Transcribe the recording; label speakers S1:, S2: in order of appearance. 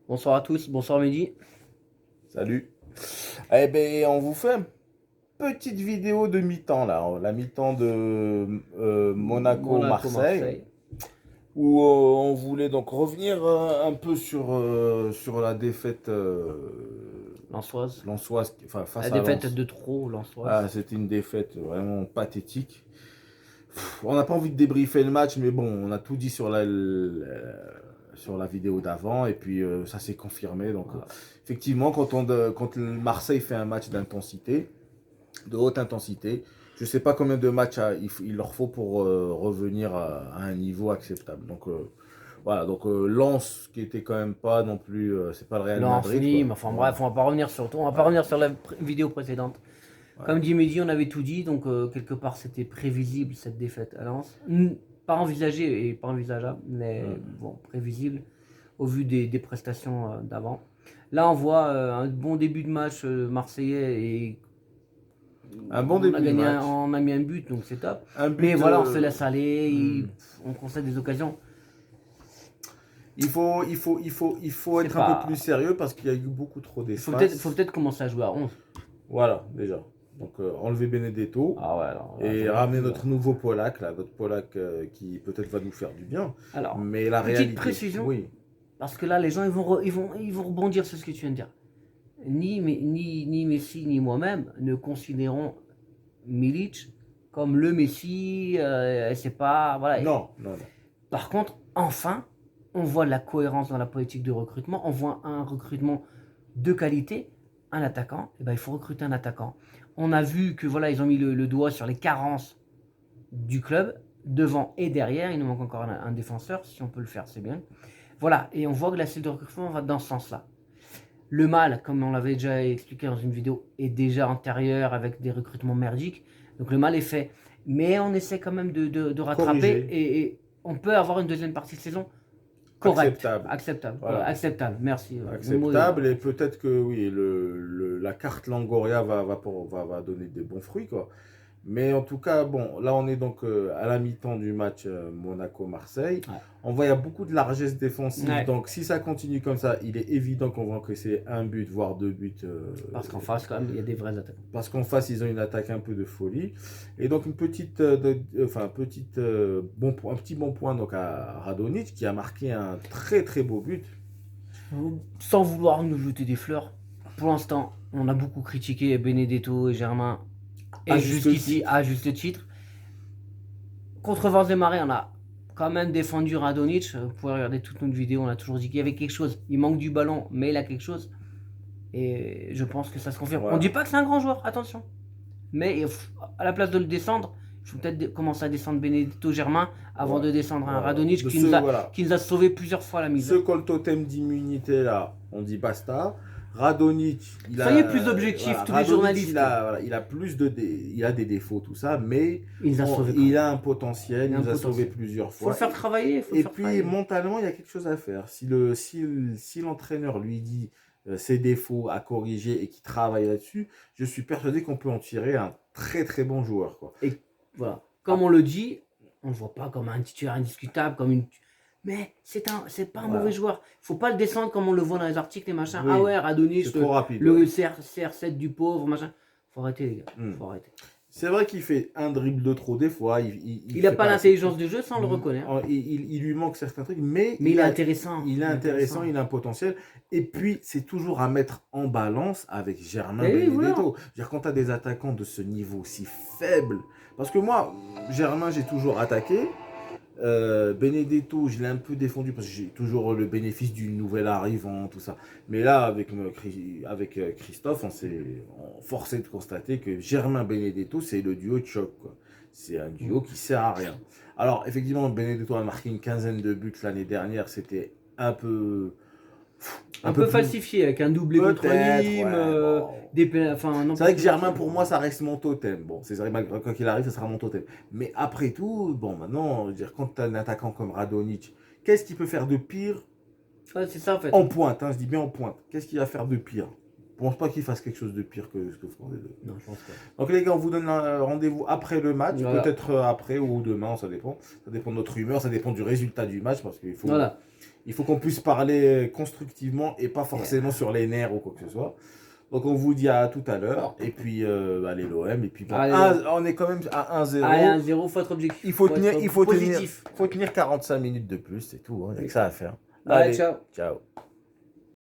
S1: Bonsoir à tous, bonsoir Mehdi.
S2: Salut. Eh ben, on vous fait une petite vidéo de mi-temps là, la mi-temps de Monaco-Marseille,
S1: Monaco-Marseille.
S2: où on voulait donc revenir un peu sur la défaite
S1: Lançoise.
S2: lensoise, enfin
S1: La
S2: face à
S1: défaite
S2: Lens.
S1: de trop, Lançoise.
S2: Ah, c'était une défaite vraiment pathétique. On n'a pas envie de débriefer le match, mais bon, on a tout dit sur la vidéo d'avant, et puis ça s'est confirmé. Donc,
S1: Voilà.
S2: effectivement, quand le Marseille fait un match d'intensité, de haute intensité, je ne sais pas combien de matchs il leur faut pour revenir à un niveau acceptable. Donc, voilà, donc Lens, qui était quand même pas non plus, c'est pas le Real
S1: Lens,
S2: Madrid, quoi.
S1: Nîmes, enfin bref,
S2: Voilà,
S1: on va pas revenir sur tout. On va pas
S2: voilà,
S1: revenir sur la vidéo précédente. Comme
S2: voilà.
S1: dit Mehdi, on avait tout dit, donc quelque part c'était prévisible cette défaite à Lens. Pas envisagé et pas envisageable, mais
S2: Hmm.
S1: bon, prévisible au vu des prestations d'avant. Là, on voit un bon début de match marseillais et
S2: Un bon début de match.
S1: on a mis un but, donc c'est top.
S2: Un
S1: Mais
S2: but.
S1: voilà, on se laisse aller,
S2: Hmm.
S1: on concède des occasions.
S2: Il faut
S1: C'est
S2: être un peu plus
S1: pas.
S2: sérieux parce qu'il y a eu beaucoup trop
S1: Faut
S2: d'espace.
S1: peut-être commencer à jouer à 11.
S2: Voilà, déjà. Donc, enlever Benedetto
S1: Ah ouais, alors là,
S2: et
S1: j'en peux
S2: ramener
S1: plus là.
S2: notre nouveau Polak, là, notre Polak qui peut-être va nous faire du bien.
S1: Alors,
S2: Mais la
S1: petite
S2: réalité,
S1: précision,
S2: oui.
S1: parce que là, les gens ils vont rebondir sur ce que tu viens de dire. Ni Messi ni moi-même ne considérons Milic comme le Messi. C'est pas. Voilà.
S2: Non, non, non.
S1: Par contre, enfin, on voit de la cohérence dans la politique de recrutement. On voit un recrutement de qualité. Un attaquant, et ben, il faut recruter un attaquant. On a vu que voilà, ils ont mis le doigt sur les carences du club, devant et derrière. Il nous manque encore un défenseur. Si on peut le faire, c'est bien. Voilà, et on voit que la cible de recrutement va dans ce sens-là. Le mal, comme on l'avait déjà expliqué dans une vidéo, est déjà antérieur avec des recrutements merdiques. Donc le mal est fait. Mais on essaie quand même de rattraper
S2: Corrigé,
S1: et on peut avoir une deuxième partie de saison correcte,
S2: acceptable.
S1: acceptable.
S2: Voilà.
S1: Acceptable, merci. Le mot est
S2: Acceptable et peut-être que oui, la carte Langoria va donner des bons fruits, quoi. Mais en tout cas, bon, là on est donc à la mi-temps du match Monaco-Marseille.
S1: ouais.
S2: On voit il y a beaucoup de largesse défensive,
S1: Ouais.
S2: donc si ça continue comme ça, il est évident qu'on va encaisser un but, voire deux buts.
S1: Parce qu'en face, quand même, il y a des vrais attaquants.
S2: Parce qu'en face, ils ont une attaque un peu de folie. Et donc une petite, enfin, un petit bon point donc à Radonic qui a marqué un très très beau but.
S1: Sans vouloir nous jeter des fleurs, pour l'instant, on a beaucoup critiqué Benedetto et Germain,
S2: À
S1: et
S2: juste
S1: jusqu'ici,
S2: titre.
S1: à juste titre. Contre vents et marées, on a quand même défendu Radonic. Vous pouvez regarder toute notre vidéo, on a toujours dit qu'il y avait quelque chose. Il manque du ballon, mais il a quelque chose. Et je pense que ça se confirme. On ne dit
S2: Voilà.
S1: pas que c'est un grand joueur, attention. Mais à la place de le descendre, il faut peut-être commencer à descendre Benedetto Germain avant de
S2: Voilà.
S1: descendre un
S2: Voilà.
S1: Radonic
S2: De ce, voilà.
S1: qui nous a sauvé plusieurs fois la mise.
S2: Ce col totem d'immunité là, on dit basta. Radonic,
S1: Soyez plus objectifs,
S2: voilà,
S1: tous les
S2: Radonic,
S1: journalistes.
S2: voilà, il a il a des défauts, tout ça, mais
S1: Il nous a sauvés quand
S2: il
S1: même.
S2: a un potentiel, il nous a sauvé plusieurs
S1: Faut le
S2: fois.
S1: faire travailler, faut le
S2: Et
S1: faire
S2: puis,
S1: travailler.
S2: mentalement, il y a quelque chose à faire. Si l'entraîneur lui dit ses défauts à corriger et qu'il travaille là-dessus, je suis persuadé qu'on peut en tirer un très très bon joueur, quoi.
S1: Et voilà. Comme
S2: Ah,
S1: on le dit, on ne le voit pas comme un titulaire indiscutable, comme une. Mais c'est pas un mauvais
S2: voilà.
S1: joueur. Faut pas le descendre comme on le voit dans les articles et machin. Ah
S2: Oui,
S1: ouais, Radonjic,
S2: c'est trop rapide, ouais.
S1: le CR7 du pauvre, machin. Faut arrêter, les gars.
S2: Hmm.
S1: Faut arrêter.
S2: C'est vrai qu'il fait un dribble de trop des fois.
S1: Il a
S2: fait
S1: pas
S2: pas assez de
S1: l'intelligence
S2: trucs.
S1: du jeu, ça on le reconnaît.
S2: Il lui manque certains trucs, mais
S1: Mais il est intéressant.
S2: il est intéressant, il a un potentiel. Et puis, c'est toujours à mettre en balance avec Germain
S1: Et oui, voilà.
S2: Benedetto. Je veux dire, quand tu as des attaquants de ce niveau si faible, parce que moi, Germain, j'ai toujours attaqué. Benedetto, je l'ai un peu défendu parce que j'ai toujours le bénéfice d'une nouvelle arrivant, tout ça. Mais là, avec Christophe, on s'est forcé de constater que Germain Benedetto, c'est le duo de choc, quoi. C'est un duo qui sert à rien. Alors, effectivement, Benedetto a marqué une quinzaine de buts l'année dernière. C'était
S1: Un
S2: peu
S1: peu
S2: plus.
S1: falsifié avec un doublé contre
S2: Peut-être,
S1: Nîmes.
S2: ouais, bon.
S1: Enfin, non,
S2: C'est vrai que Germain, pour moi, ça reste mon totem. Bon, c'est vrai, quoi qu'il arrive, ça sera mon totem. Mais après tout, bon, maintenant, je veux dire, quand tu as un attaquant comme Radonic, qu'est-ce qu'il peut faire de pire
S1: Ouais, c'est ça en fait.
S2: en pointe, hein, je dis bien en pointe. Qu'est-ce qu'il va faire de pire? Je pense pas qu'il fasse quelque chose de pire que ce que font les deux.
S1: Non, je pense pas.
S2: Donc les gars, on vous donne un rendez-vous après le match,
S1: Voilà.
S2: peut-être après ou demain, ça dépend. Ça dépend de notre humeur, ça dépend du résultat du match, parce qu'il faut,
S1: Voilà.
S2: Il faut qu'on puisse parler constructivement et pas forcément sur les nerfs ou quoi que ce soit. Donc on vous dit à tout à l'heure. Et puis allez l'OM. Et puis bon,
S1: Allez.
S2: on est quand même à 1-0.
S1: Allez, 1-0, faut être objectif.
S2: Il faut tenir,
S1: être
S2: il faut tenir,
S1: positif.
S2: faut tenir 45 minutes de plus, c'est tout. Il n'y a que ça à faire.
S1: Allez,
S2: Allez,
S1: ciao.
S2: ciao.